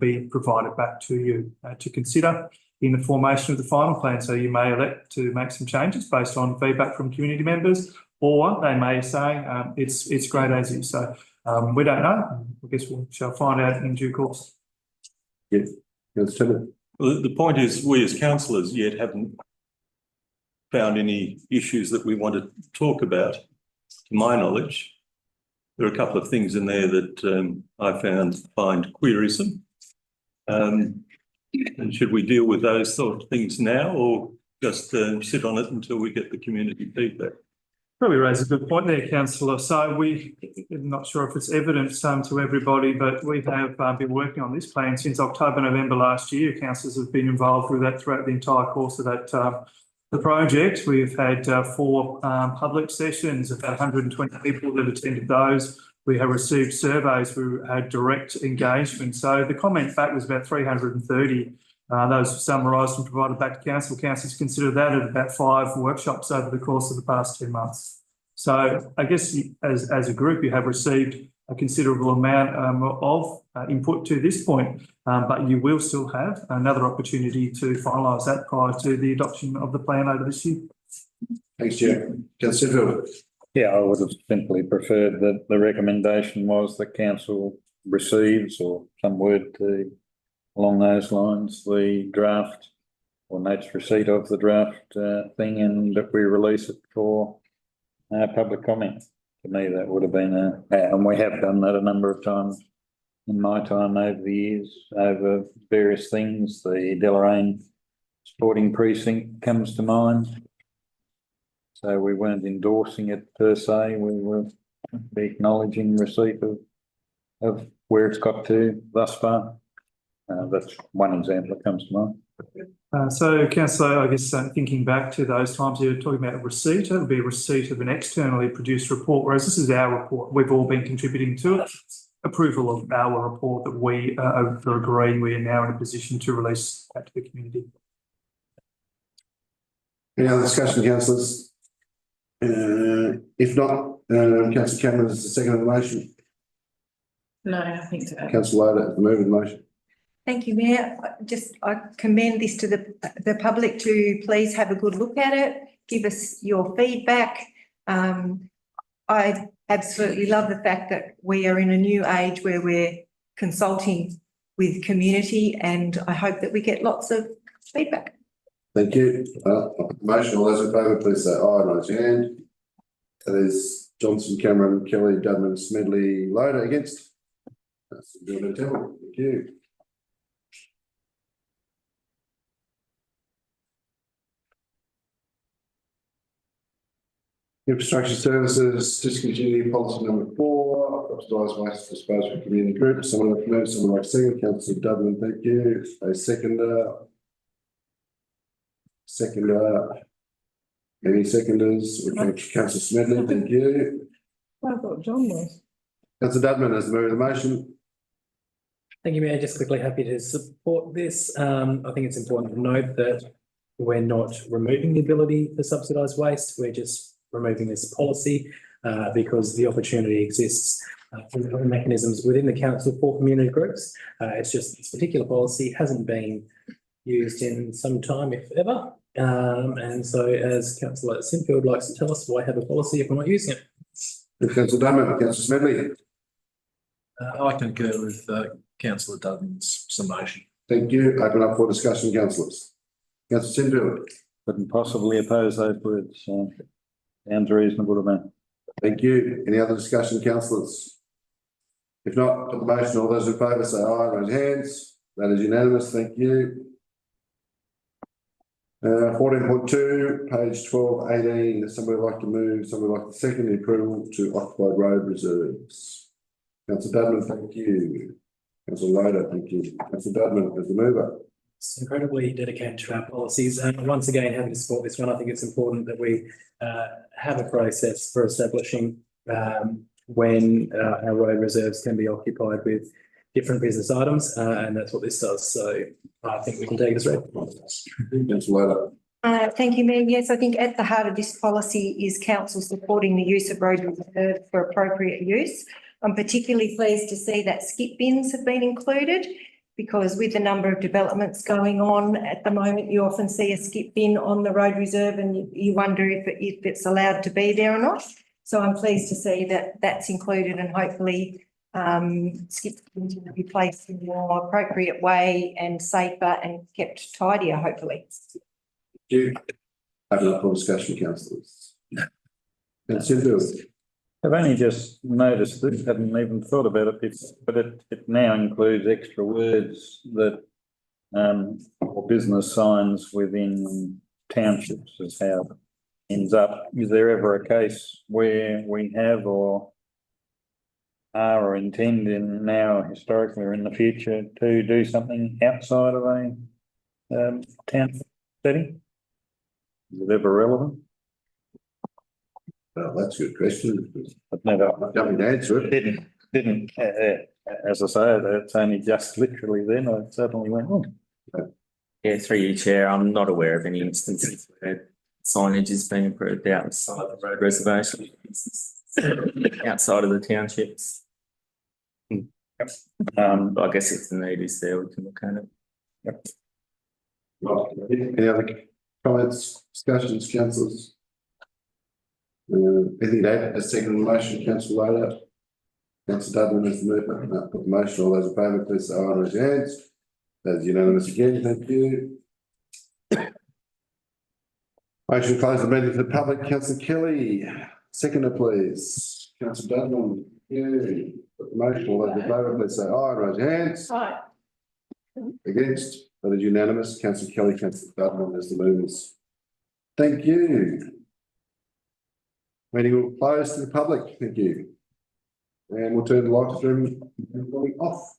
be provided back to you to consider in the formation of the final plan. So you may elect to make some changes based on feedback from community members, or they may say it's great as is. So we don't know. I guess we shall find out in due course. Yeah. Well, the point is, we as councillors yet haven't found any issues that we want to talk about. To my knowledge, there are a couple of things in there that I find querisome. And should we deal with those sort of things now, or just sit on it until we get the community feedback? Probably raise a good point there, councillor. So I'm not sure if it's evident to everybody, but we have been working on this plan since October, November last year. Councillors have been involved with that throughout the entire course of that the project. We've had 4 public sessions, about 120 people that attended those. We have received surveys. We had direct engagement. So the comment back was about 330. Those were summarised and provided back to council. Council's considered that at about 5 workshops over the course of the past 2 months. So I guess as a group, you have received a considerable amount of input to this point, but you will still have another opportunity to finalise that prior to the adoption of the plan later this year. Thanks, Chair. Councillor. Yeah, I would have simply preferred that the recommendation was that council receives, or some word along those lines, the draft, or notes receipt of the draft thing, and that we release it for public comment. To me, that would have been and we have done that a number of times in my time over the years, over various things. The Deloraine Sporting Precinct comes to mind. So we weren't endorsing it per se, we were acknowledging receipt of where it's got to thus far. That's one example that comes to mind. So, councillor, I guess thinking back to those times you're talking about a receipt, it would be a receipt of an externally produced report, whereas this is our report. We've all been contributing to it. Approval of our report that we are agreeing we are now in a position to release that to the community. Any other discussion, councillors? If not, Councillor Cameron is the second of the motion. No, nothing to add. Councillor Loader, the move of the motion. Thank you, Mayor. I commend this to the public to please have a good look at it, give us your feedback. I absolutely love the fact that we are in a new age where we're consulting with community, and I hope that we get lots of feedback. Thank you. Motion, all those in favour, please say aye and raise your hand. That is Johnson, Cameron, Kelly, Dudman, Smedley, Loader. Against? That's good. Thank you. Infrastructure Services, discontinued policy number 4, subsidised waste disposal for community groups. Someone like to move, someone like to second. Councillor Dudman, thank you. A seconder. Any seconders? Councillor Smedley, thank you. I thought John was. Councillor Dudman has the move of the motion. Thank you, Mayor. Just quickly, happy to support this. I think it's important to note that we're not removing the ability for subsidised waste. We're just removing this policy because the opportunity exists for other mechanisms within the council for community groups. It's just this particular policy hasn't been used in some time, if ever. And so, as Councillor Sinfield likes to tell us, why have a policy if we're not using it? Councillor Dudman, Councillor Smedley. I concur with Councillor Dudman's summation. Thank you. Open up for discussion, councillors. Councillor Sinfield. Couldn't possibly oppose those words. Sounds reasonable to me. Thank you. Any other discussion, councillors? If not, put the motion. All those in favour say aye, raise hands. That is unanimous. Thank you. 14.2, page 1218. Somebody like to move, somebody like to second the approval to occupied road reserves. Councillor Dudman, thank you. Councillor Loader, thank you. Councillor Dudman as the mover. It's incredibly dedicated to our policies, and once again, having to support this one, I think it's important that we have a process for establishing when our road reserves can be occupied with different business items, and that's what this does. So I think we can take it as read. Councillor Loader. Thank you, Mayor. Yes, I think at the heart of this policy is council supporting the use of road reserve for appropriate use. I'm particularly pleased to see that skip bins have been included, because with the number of developments going on at the moment, you often see a skip bin on the road reserve and you wonder if it's allowed to be there or not. So I'm pleased to see that that's included and hopefully skip bins will be placed in a more appropriate way and safer and kept tidier, hopefully. You open up for discussion, councillors. Councillor Lewis. I've only just noticed this, hadn't even thought about it, but it now includes extra words that or business signs within townships is how it ends up. Is there ever a case where we have or are or intend in now historically or in the future to do something outside of a town setting? Is it ever relevant? Well, that's a good question. I've never. I'm coming to answer it. Didn't, as I say, it's only just literally then I suddenly went, oh. Yeah, through you, Chair, I'm not aware of any instances where signage is being approved outside the road reservation, outside of the townships. But I guess if the need is there, we can look at it. Right. Any other comments, discussions, councillors? Anything to add? A second motion, councillor Loadout. Councillor Dudman has the movement. No, put the motion. All those in favour, please say aye and raise your hands. That's unanimous again. Thank you. Motion to close the meeting for the public. Councillor Kelly, seconder, please. Councillor Dudman, yeah. Put the motion. All those in favour, please say aye and raise your hands. Aye. Against? That is unanimous. Councillor Kelly, Councillor Dudman as the movers. Thank you. Meeting will close to the public. Thank you. And we'll turn the lights room off.